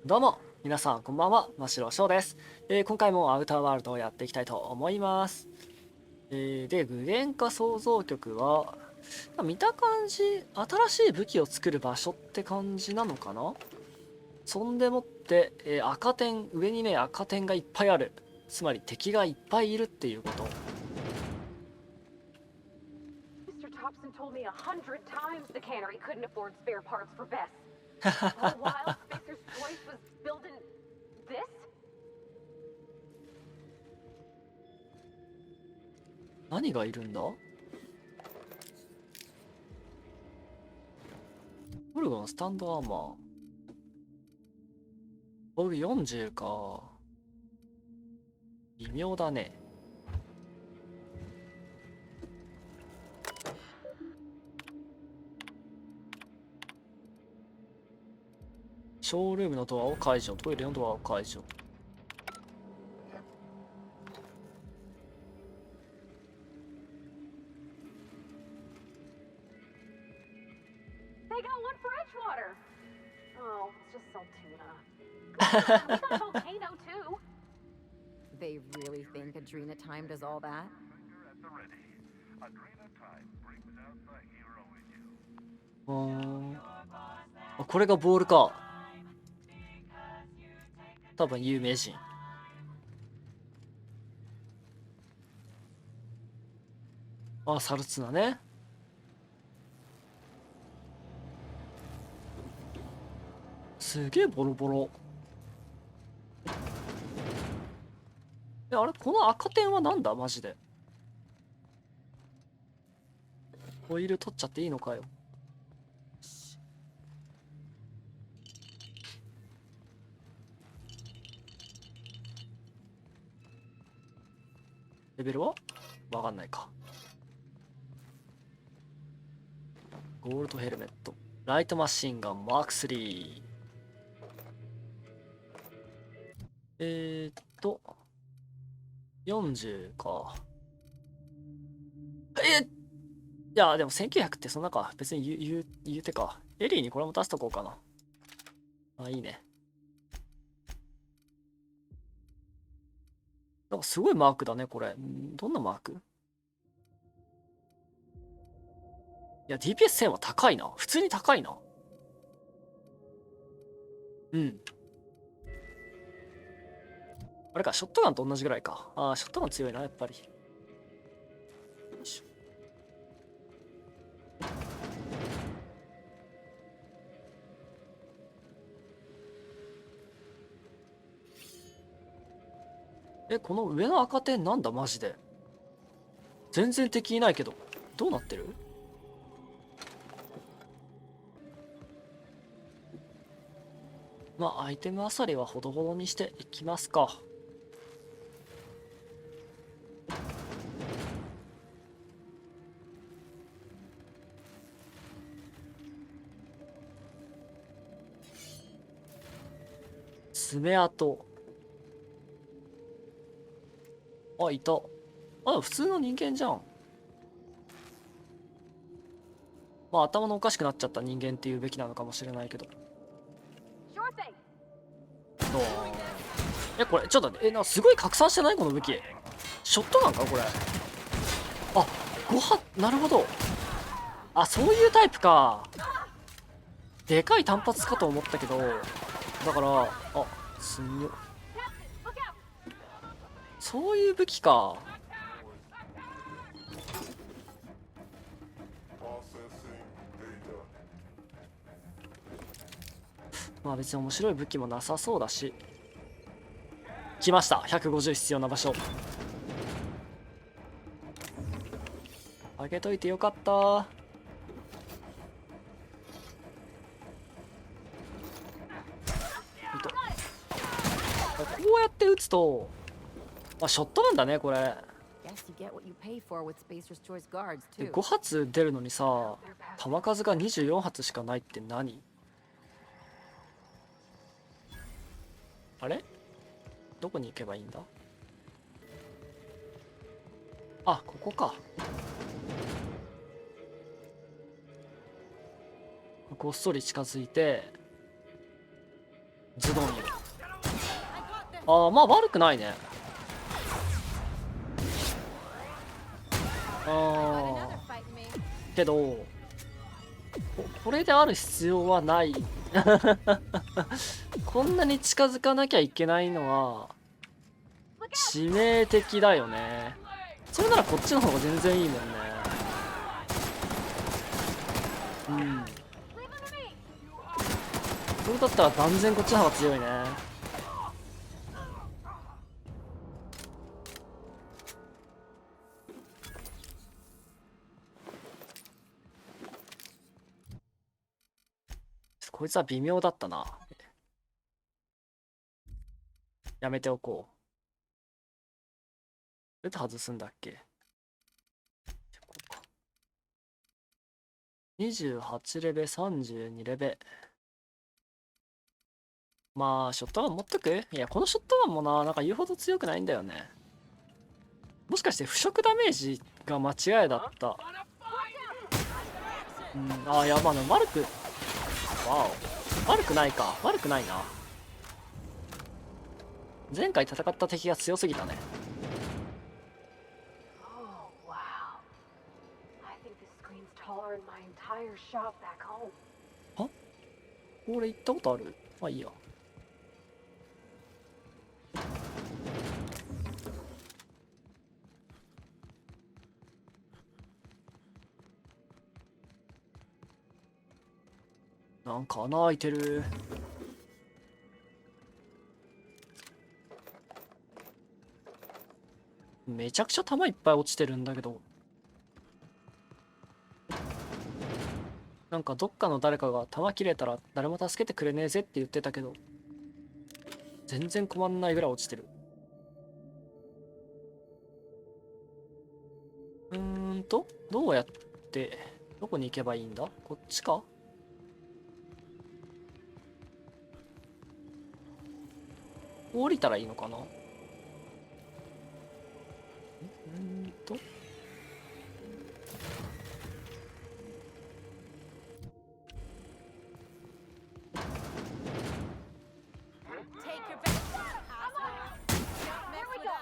どうも皆さんこんばんは、真白翔です。今回もアウターワールドをやっていきたいと思います。で具現化創造局は見た感じ新しい武器を作る場所って感じなのかな。そんでもって、赤点上にね赤点がいっぱいある、つまり敵がいっぱいいるっていうこと。Mr. Thompson told me 100 times the cannery couldn't afford spare parts for Bess. All while Spacer's choice was building this? 何がいるんだ。オルゴンスタンドアーマー防御40か。微妙だね。ショールームのドアを解除、トイレのドアを解除。They got one for Edgewater. Oh, it's just salt tuna. We got a volcano too. They really think Adrena Time does all that?うーん、あ、これがボールか。多分有名人。あ、サルツナね。すげえボロボロ。あれこの赤点はなんだマジで。ホイール取っちゃっていいのかよ。レベルはわかんないか。ゴールドヘルメット、ライトマシンガンマーク3。40か。いやでも1900ってそんなか。別に言うてか。エリーにこれも出しとこうかな。あ、いいね。なんかすごいマークだねこれ。どんなマーク。いや DPS1000 は高いな。普通に高いな。うん。あれか、ショットガンと同じぐらいか。ああ、ショットガン強いなやっぱり。この上の赤点なんだマジで。全然敵いないけど。どうなってる。まあアイテムあさりはほどほどにしていきますか。爪痕。あ、いた。あ、普通の人間じゃん。まあ頭のおかしくなっちゃった人間っていうべきなのかもしれないけど。Sure thing. これちょっとすごい拡散してないこの武器。ショットガンかこれ。あ、5発。なるほど。あ、そういうタイプか。でかい単発かと思ったけど、だから、あ、すんよ。そういう武器か。まあ別に面白い武器もなさそうだし。来ました。150必要な場所。あげといてよかった。こうやって撃つと、あ、ショットなんだねこれ。で5発出るのにさ、弾数が24発しかないって何。あれどこに行けばいいんだ。あ、ここか。ごっそり近づいてズドンよ。ああ、まあ悪くないね。ああ、けどこれである必要はない。こんなに近づかなきゃいけないのは致命的だよね。それならこっちの方が全然いいもんね。うん、それだったら断然こっちの方が強いね。こいつは微妙だったな。やめておこう。どうやって外すんだっけ。こうか。28レベ、32レベ。まあ、ショットガン持っとく？いや、このショットガンもな、なんか言うほど強くないんだよね。もしかして腐食ダメージが間違いだった。うん、ああ、いや、まあ、悪く、わお。悪くないか。悪くないな。前回戦った敵が強すぎたね。Oh, wow. I think this screen's taller than my entire shop back home. は？俺行ったことある？まあいいや。なんか穴開いてる。めちゃくちゃ弾いっぱい落ちてるんだけど。なんかどっかの誰かが弾切れたら誰も助けてくれねえぜって言ってたけど、全然困んないぐらい落ちてる。どうやってどこに行けばいいんだ？こっちか？降りたらいいのかな？と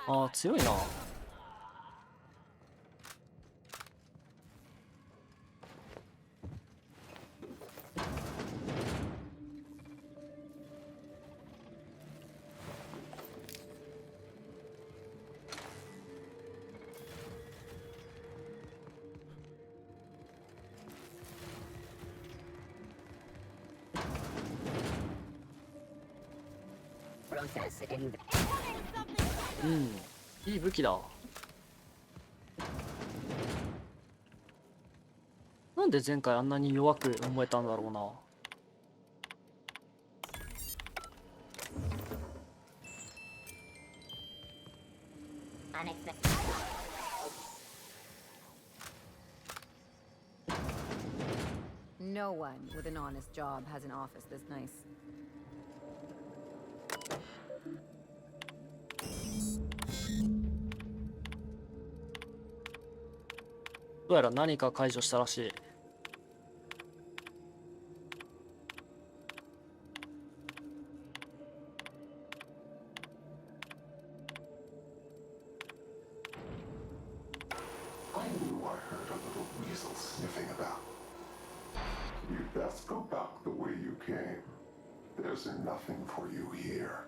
ああ、強いな。うん、いい武器だ。なんで前回あんなに弱く思えたんだろうな。No one with an honest job has an office this nice. どうやら何か解除したらしい。I knew I heard a little weasel sniffing about. You'd best go back the way you came. There's nothing for you here.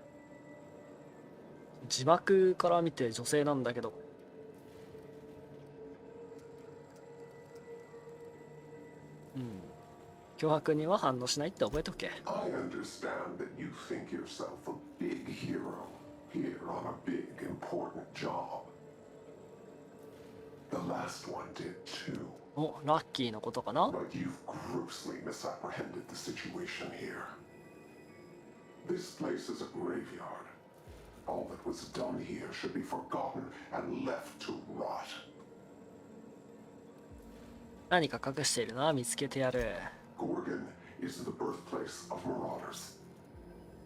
字幕から見て女性なんだけど。うん。脅迫には反応しないって覚えとけ。I understand that you think yourself a big hero here on a big important job. The last one did too. お、ラッキーのことかな？ But you've grossly misapprehended the situation here. This place is a graveyard. All that was done here should be forgotten and left to rot. 何か隠しているな、見つけてやる。Gorgon is the birthplace of marauders.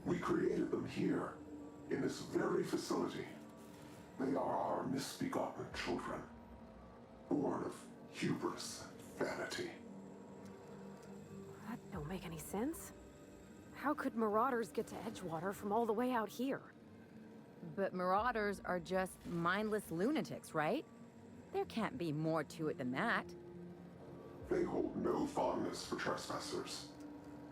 We created them here, in this very facility. They are our misbegotten children, born of hubris and vanity. That don't make any sense. How could marauders get to Edgewater from all the way out here? But marauders are just mindless lunatics, right? There can't be more to it than that. They hold no fondness for trespassers.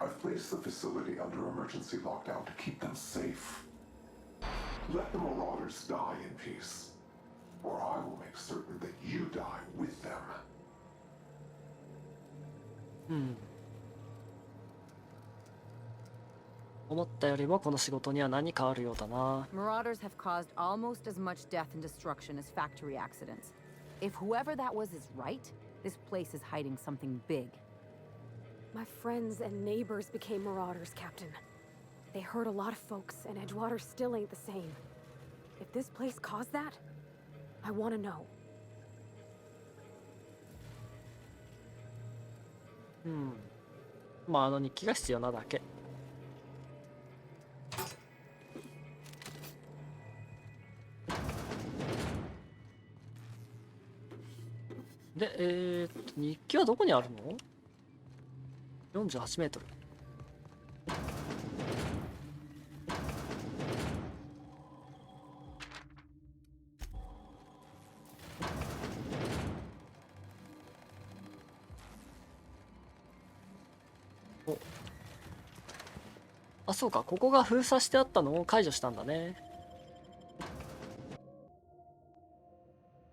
I've placed the facility under emergency lockdown to keep them safe. Let the marauders die in peace, or I will make certain that you die with them. 思ったよりもこの仕事には何かあるようだな。 Marauders have caused almost as much death and destruction as factory accidents. If whoever that was is right, this place is hiding something big. My friends and neighbors became marauders, Captain. They hurt a lot of folks, and Edgewater still ain't the same. If this place caused that, I want to know. まあ日記が必要なだけ。で、日記はどこにあるの ?48 メートル。お、あ、そうか、ここが封鎖してあったのを解除したんだね。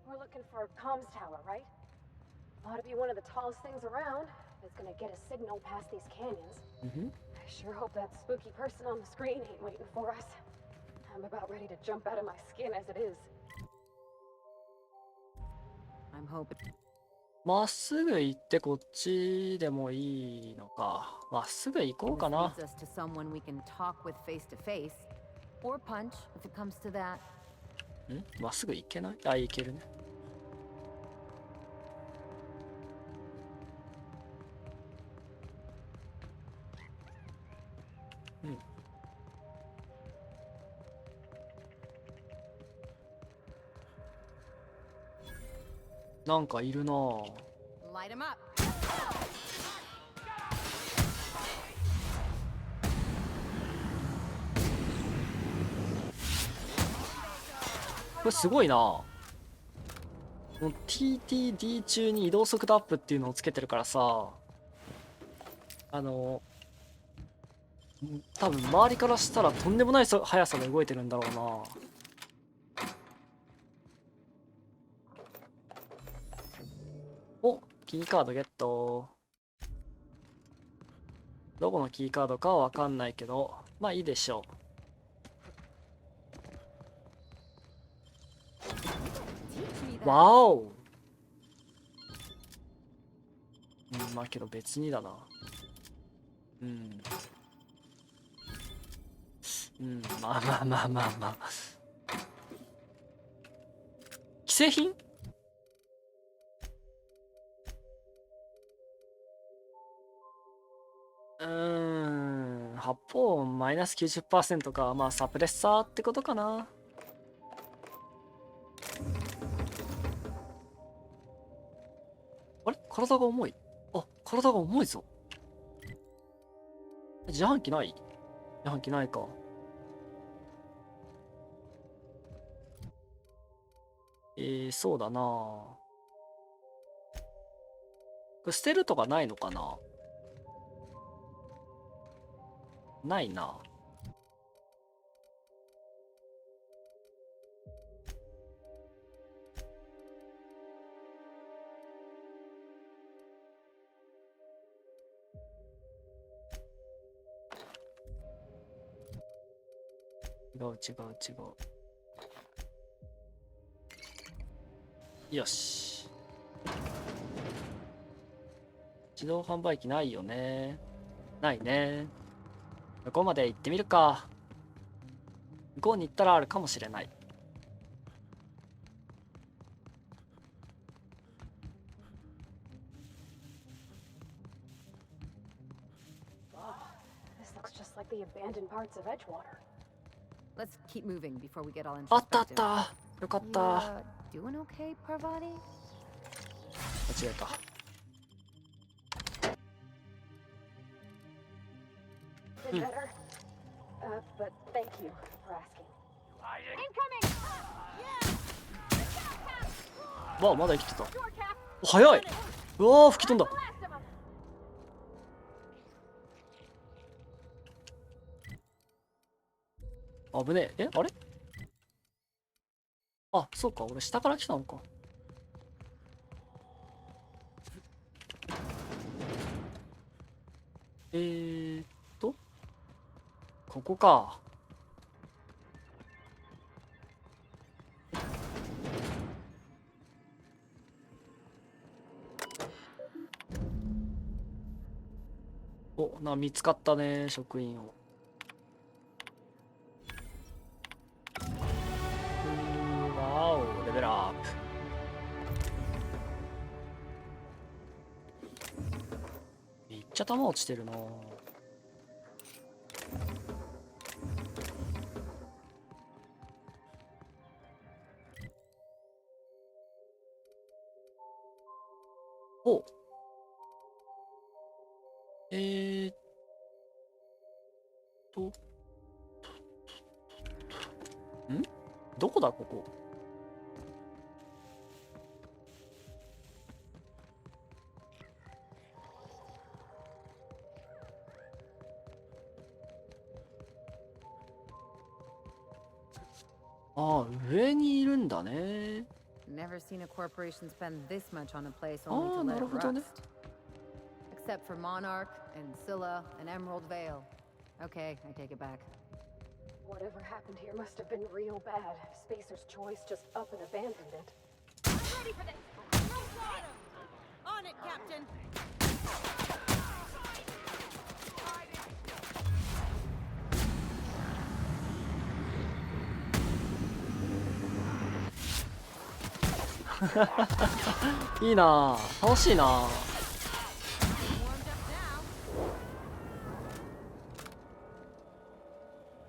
We're looking for a comms tower, right? Ought to be one of the tallest things around. It's gonna get a signal past these canyons. I sure hope that spooky person on the screen ain't waiting for us. I'm about ready to jump out of my skin as it is. I'm hoping. まっすぐ行ってこっちでもいいのか。まっすぐ行こうか This な。 leads us to someone we can talk with face to face, or punch if it comes to that. まっすぐ行けない？あ、行けるね。なんかいるなぁ。 Light him up. これすごいな。この TTD 中に移動速度アップっていうのをつけてるからさ、多分周りからしたらとんでもない速さで動いてるんだろうな。お、キーカードゲット。どこのキーカードかはわかんないけど、まあいいでしょう。 Teach me that. わお。まあけど別にだな。まあまあまあまあまあ。既製品？発砲音マイナス 90% か。まあサプレッサーってことかな。あれ？体が重い。あ、体が重いぞ。自販機ない？自販機ないか。そうだな。これ捨てるとかないのかな？ないな。違う違う違う。よし。自動販売機ないよね。ないね。向こうまで行ってみるか。向こうに行ったらあるかもしれない。This looks just like the abandoned parts of Edgewater. Let's keep moving before we get all あったあっ introspective. た。よかっ You, た。 doing okay, Parvati? 間違えた。 The feeling better. But thank you for asking. Incoming! わあ、まだ生きてた。お、早い。うわあ、吹き飛んだ。危ねえ。あれ？あ、そうか。俺下から来たのか。と、ここか。お、見つかったね、職員を。わお、レベルアップ。めっちゃ弾落ちてるな。お、ーっと、どこだここ。ああ、上にいるんだね。Never seen a corporation spend this much on a place only to ああ、 let な it るほどね。 rust. Except for Monarch and Scylla and Emerald Vale. Okay, I take it back. Whatever happened here must have been real bad. Spacer's Choice just up and abandoned it. Ready for this! No water! On it, Captain! いいなあ、楽しいなあ。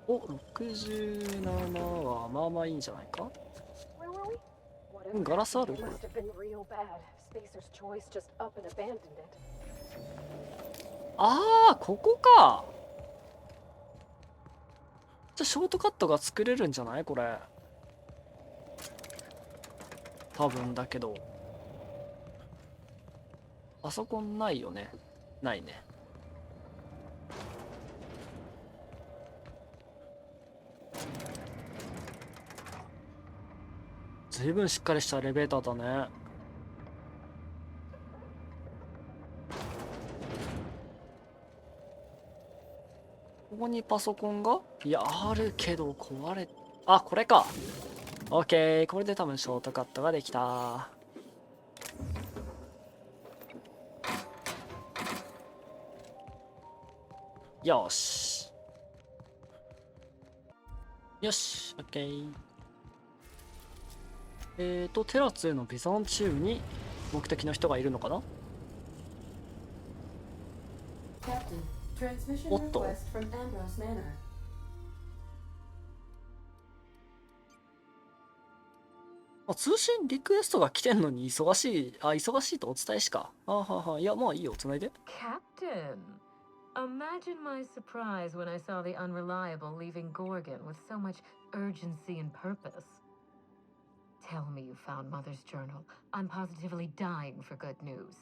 お、67はまあまあいいんじゃないか。Where were we? Whatever ガラスあ happened る here must have been real bad. Spacer's Choice just up and abandoned it. ああ、ここか。じゃあショートカットが作れるんじゃないこれ。多分だけど。パソコンないよね。ないね。ずいぶんしっかりしたエレベーターだね。ここにパソコンがいや、あるけど壊れ、あ、これか。オッケー、これで多分ショートカットができた。よし。よし、オッケー。テラ2のビザンチウムに目的の人がいるのかな。おっと。通信リクエストが来てんのに忙しい、忙しいとお伝えしか。はは、いや、まあいいよ、つないで。Captain, imagine my surprise when I saw the unreliable leaving Gorgon with so much urgency and purpose. Tell me you found Mother's journal. I'm positively dying for good news.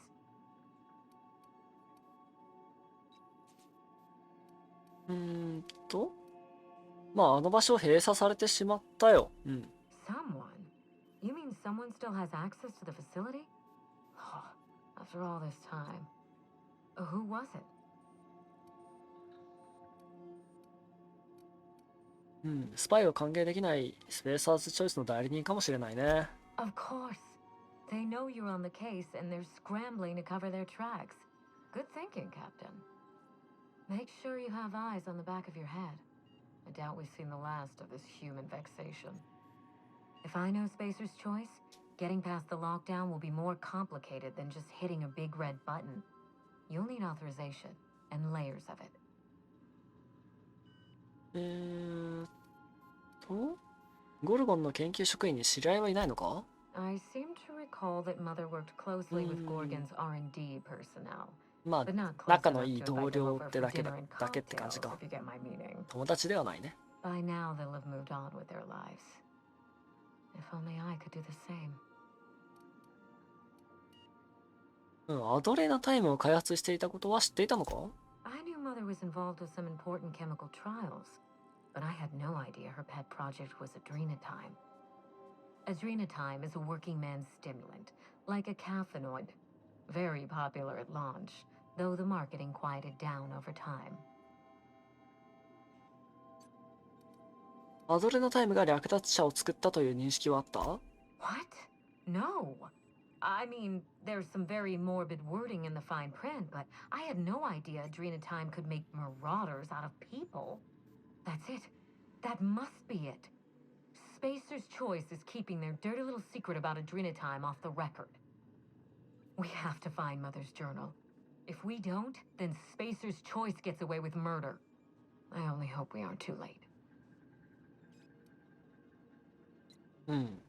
まああの場所閉鎖されてしまったよ。Someone? You mean someone still has access to the facility? After all this time. Who was it? スパイを歓迎できないスペーサーズチョイスの代理人かもしれないね。Of course. They know you're on the case and they're scrambling to cover their tracks. Good thinking, Captain. Make sure you have eyes on the back of your head. I doubt we've seen the last of this human vexation. If I know Spacer's Choice, getting past the lockdown will be more complicated than just hitting a big red button. You'll need authorization and layers of it. ゴルゴンの研究職員に知り合いはいないのか？ I seem to recall that Mother worked closely with Gorgon's R&D personnel. まあ but not close 仲の enough いい to 同 invite them 僚 over って for だけ dinner and だけって感じ cocktails, か。 if you get my meaning. 友達ではないね。 By now, they'll have moved on with their lives. If only I could do the same. アドレナタイムを開発していたことは知っていたのか？ I knew Mother was involved with some important chemical trials, but I had no idea her pet project was adrenatime. Adrenatime is a working man's stimulant, like a caffeinoid. Very popular at launch, though the marketing quieted down over time. アドレナタイムが略奪者を作ったという認識はあった？ What? No. I mean, there's some very morbid wording in the fine print, but I had no idea Adrenatime could make marauders out of people. That's it. That must be it. Spacer's Choice is keeping their dirty little secret about Adrenatime off the record. We have to find Mother's journal. If we don't, then Spacer's Choice gets away with murder. I only hope we aren't too late. うん。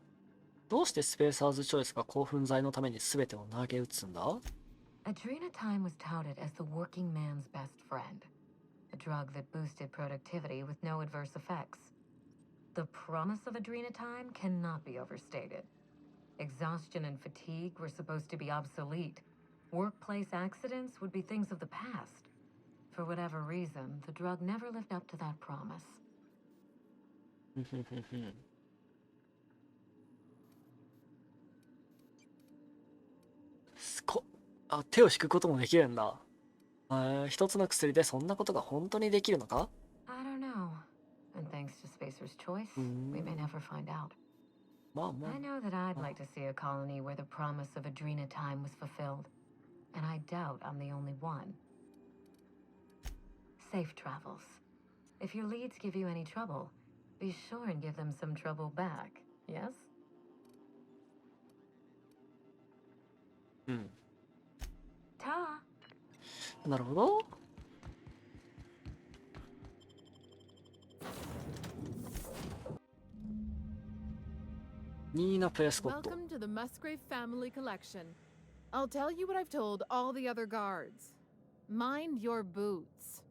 どうしてスペーサーズチョイスが興奮剤のために全てを投げ打つんだ？ Adrenatime was touted as the working man's best friend, a drug that boosted productivity with no adverse effects. The promise of Adrenatime cannot be overstated. Exhaustion and fatigue were supposed to be obsolete. Workplace accidents would be things of the past. For whatever reason, the drug never lived up to that promise. 手を引くこともできるんだ。一つの薬でそんなことが本当にできるのか？ I don't know. And thanks to Spacer's Choice, we may never find out. まあま I know that I'd like to see a colony where the promise of Adrenatime was fulfilled. And I doubt I'm the only one. Safe travels. If your leads give you any trouble, be sure and give them some trouble back, yes? うん。 Ta! なるほど。ニーナ・プレスコット。 Welcome to the Musgrave family collection. I'll tell you what I've told all the other guards. Mind your boots.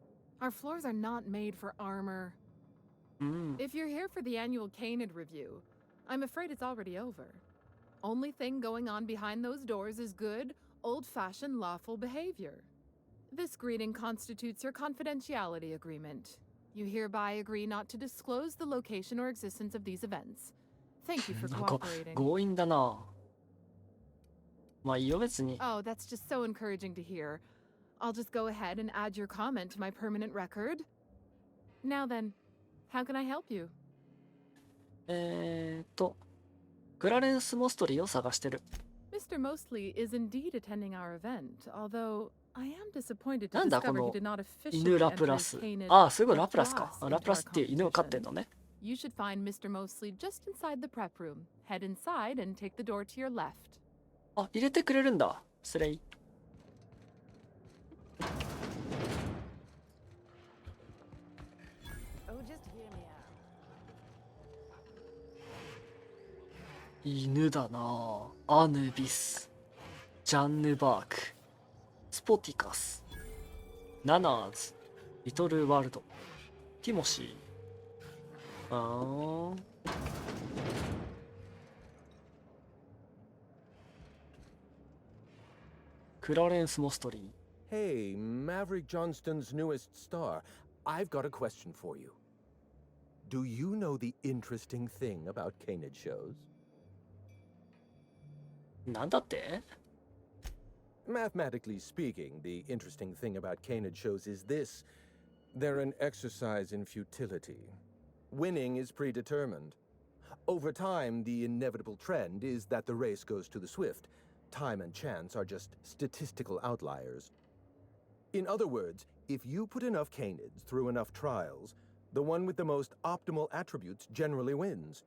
Our floors are not made for armor. うん。 If you're here for the annual Canid review, I'm afraid it's already over. Only thing going on behind those doors is good, old-fashioned lawful behavior. This greeting constitutes your confidentiality agreement. You hereby agree not to disclose the location or existence of these events. Thank you for なんか cooperating. 強引だな。まあいいよ別に。 Oh, that's just so encouraging to hear. I'll just go ahead and add your comment to my permanent record. Now then, how can I help you? クラレンス・モストリーを探してる。 Mr. Mostly is indeed attending our event, although I am disappointed to なんだこ discover の he did not officially 犬ラ enter プラ his ス。 Canid ああ、すごいラプラスか。 lacrosse ラプラス into っていう犬を飼ってんの our ね。 You should find Mr. Mostly just inside the prep room. Head inside and take the door to your left. あ、入れてくれるんだ。失礼。 Oh, just hear me out. 犬だな。アヌビス、ジャンヌバーク、スポティカス、ナナーズ、リトルワールド、ティモシー。クラレンス・モストリー。 Hey, Maverick Johnston's newest star. I've got a question for you. Do you know the interesting thing about Canid shows? なんだって？ Mathematically speaking, the interesting thing about Canid shows is this. They're an exercise in futility. Winning is predetermined. Over time, the inevitable trend is that the race goes to the swift. Time and chance are just statistical outliers. In other words, if you put enough Canids through enough trials, the one with the most optimal attributes generally wins.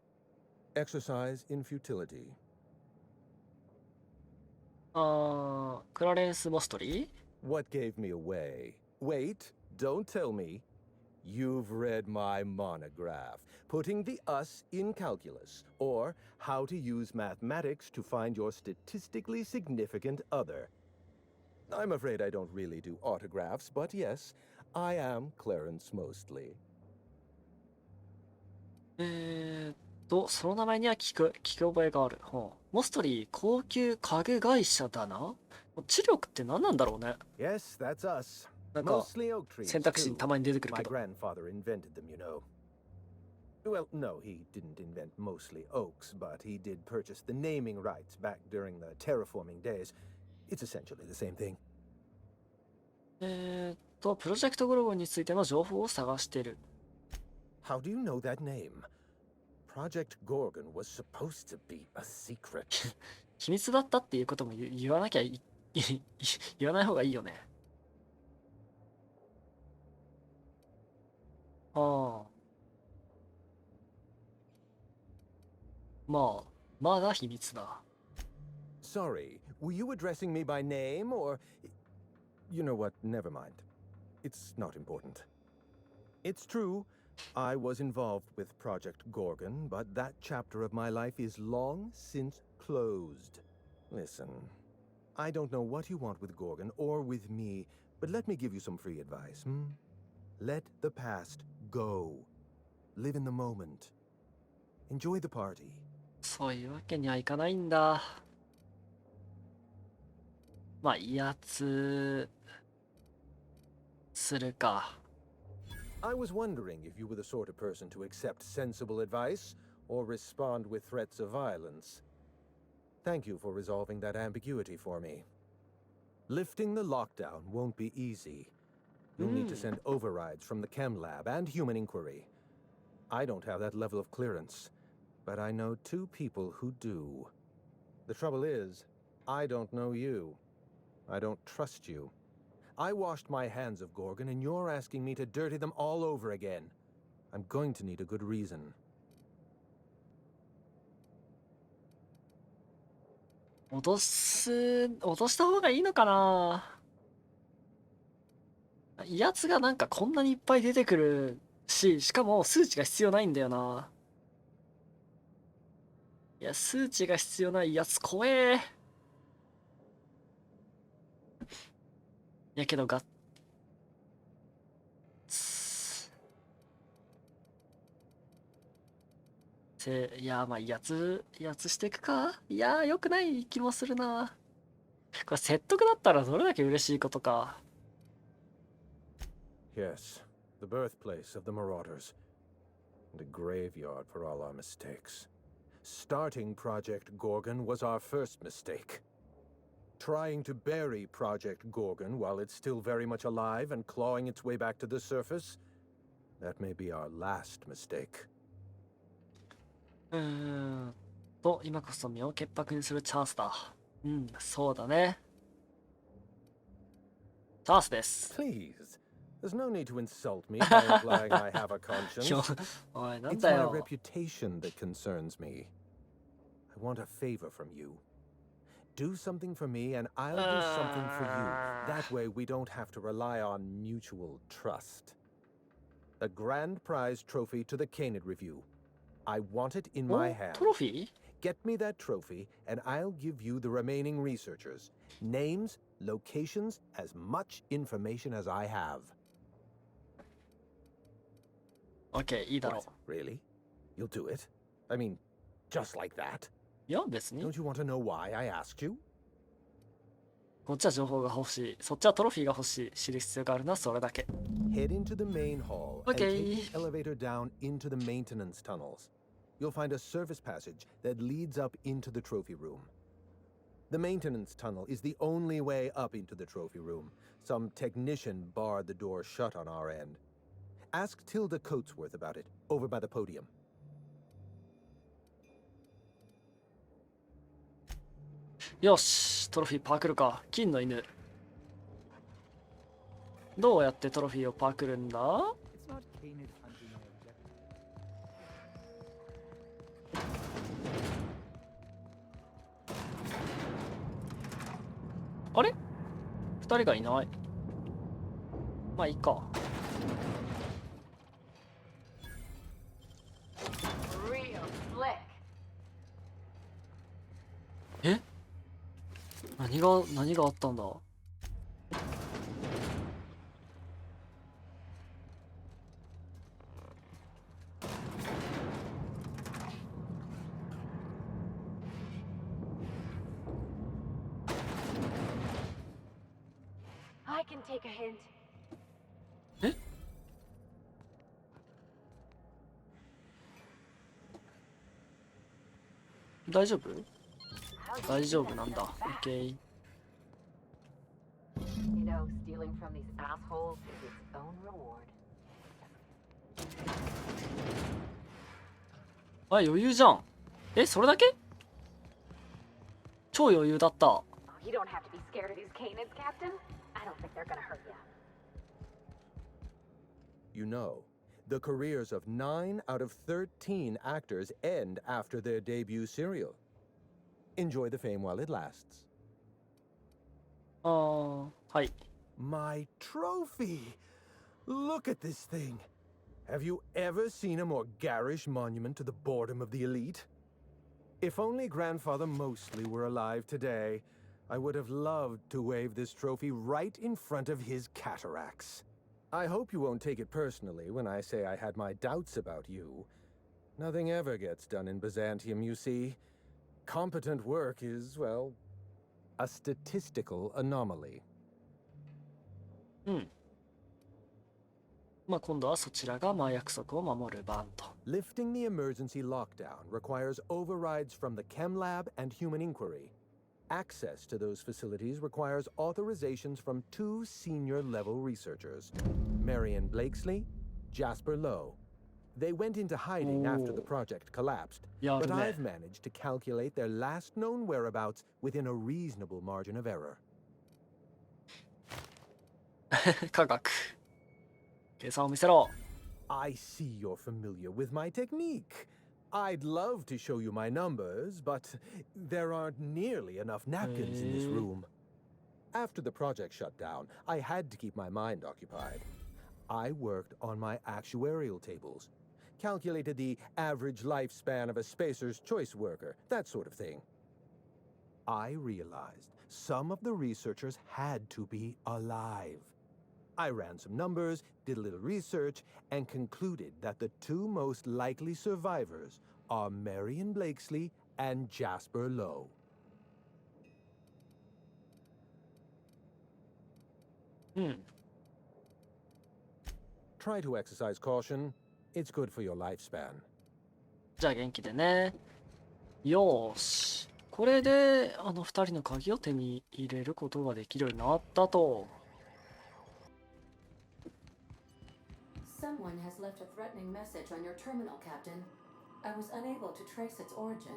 Exercise in futility. クラレンス・モストリー？ What gave me away? Wait, don't tell me. You've read my monograph, Putting the Us in Calculus, or How to Use Mathematics to Find Your Statistically Significant Other. I'm afraid I don't really do autographs, but yes, I am Clarence Mostly. その名前には聞き覚えがある。モストリー高級家具会社だな。知力って何なんだろうね。Yes, that's us. なんか Mostly oak trees. 選択肢に too. たまに出てくる My けど。 grandfather invented them, you know. Well, no, he didn't invent mostly oaks, but he did purchase the naming rights back during the terraforming days. It's essentially the same thing. プロジェクトゴルゴンについての情報を探してる。How do you know that name? Project Gorgon was supposed to be a secret. 秘密だったっていうことも言わなきゃ言わない方がいいよね。ああ。まあ、まだ秘密だ。Sorry, were you addressing me by name or... You know what, never mind. It's not important. It's true, I was involved with Project Gorgon, but that chapter of my life is long since closed. Listen, I don't know what you want with Gorgon or with me, but let me give you some free advice, Let the past go. Live in the moment. Enjoy the party. そういうわけにはいかないんだ。まあ、威圧するか。I was wondering if you were the sort of person to accept sensible advice or respond with threats of violence. Thank you for resolving that ambiguity for me. Lifting the lockdown won't be easy. You'll need to send overrides from the chem lab and human inquiry. I don't have that level of clearance, but I know two people who do. The trouble is, I don't know you. I don't trust you. I washed my hands of Gorgon, and you're asking me to dirty them all over again. I'm going to need a good reason. 脅した方がいいのかな。威圧がなんかこんなにいっぱい出てくるし、しかも数値が必要ないんだよな。いや、数値が必要ない威圧怖え。いやけどいや、まあ威圧していくか。いや、良くない気もするな。これ説得だったらどれだけ嬉しいことか。Yes, the birthplace of the Marauders. And a graveyard for all our mistakes. Starting Project Gorgon was our first mistake. Trying to bury Project Gorgon while it's still very much alive and clawing its way back to the surface, that may be our last mistake. 今こそ身を潔白にするチャンスだ。そうだね。チャンスです。Please, there's no need to insult me by implying I have a conscience. おい、なん It's だ my よ。 reputation that concerns me. I want a favor from you. Do something for me and I'll do something for you. That way we don't have to rely on mutual trust. A grand prize trophy to the Canid Review. I want it in my hand. トロフィー Get me that trophy and I'll give you the remaining researchers. Names, locations, as much information as I have. ?OK、いいだろ What? Really? You'll do it? I mean, just like that? う。いや、別に。 Don't you want to know why I asked you? こっちは情報が欲しい。そっちはトロフィーが欲しい。知る必要があるのはそれだけ。Head into the main hall and Okay. take the elevator down into the maintenance tunnels. You'll find a service passage that leads up into the trophy room. The maintenance tunnel is the only way up into the trophy room. Some technician barred the door shut on our end. Ask Tilda Coatsworth about it, over by the podium. よし、トロフィーパークるか。金の犬。どうやってトロフィーをパークるんだ？ It's not Canid hunting my objective. あれ？二人がいない。まあいいか。 Real slick. え？何があったんだ？ can take a hint. え、大丈夫？大丈夫なんだ。OK。You know, stealing from these assholes is its own reward. あ、余裕じゃん。え、それだけ？超余裕だった。Oh, you don't have to be scared of these canids, Captain. I don't think they're gonna hurt you. You know, the careers of 9 out of 13 actors end after their debut serial. Enjoy the fame while it lasts. あー、はい。 My trophy! Look at this thing. Have you ever seen a more garish monument to the boredom of the elite? If only Grandfather Mostly were alive today, I would have loved to wave this trophy right in front of his cataracts. I hope you won't take it personally when I say I had my doubts about you. Nothing ever gets done in Byzantium, you see. Competent work is, well, a statistical anomaly. うん。まあ今度はそちらが約束を守る番と。Lifting the emergency lockdown requires overrides from the Chem Lab and Human Inquiry. Access to those facilities requires authorizations from 2 senior-level researchers, Marion Blakesley, Jasper Lowe. They went into hiding after the project collapsed, but I've managed to calculate their last known whereabouts within a reasonable margin of error. 科学。計算を見せろ。 I see you're familiar with my technique. I'd love to show you my numbers, but there aren't nearly enough napkins in this room. After the project shut down, I had to keep my mind occupied. I worked on my actuarial tables, calculated the average lifespan of a spacer's choice worker, that sort of thing. I realized some of the researchers had to be alive. I ran some numbers, did a little research, and concluded that the 2 most likely survivors are Marion Blakesley and Jasper Lowe. うん。 Try to exercise caution. It's good for your lifespan. じゃあ元気でね。よーし。これで2人の鍵を手に入れることができるようになったと。 Someone has left a threatening message on your terminal, Captain. I was unable to trace its origin.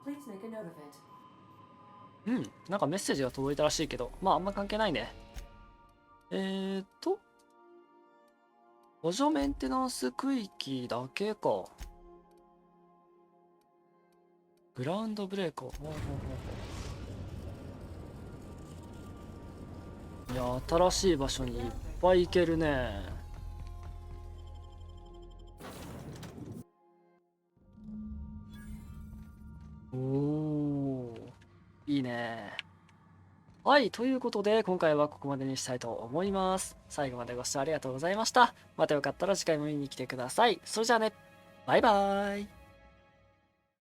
Please make a note of it. うん、なんかメッセージが届いたらしいけど、まああんま関係ないね。補助メンテナンス区域だけか。グラウンドブレーカー。いや、新しい場所にいっぱい行けるね。おお、いいね。はい、ということで今回はここまでにしたいと思います。最後までご視聴ありがとうございました。またよかったら次回も見に来てください。それじゃあね、バイバーイ。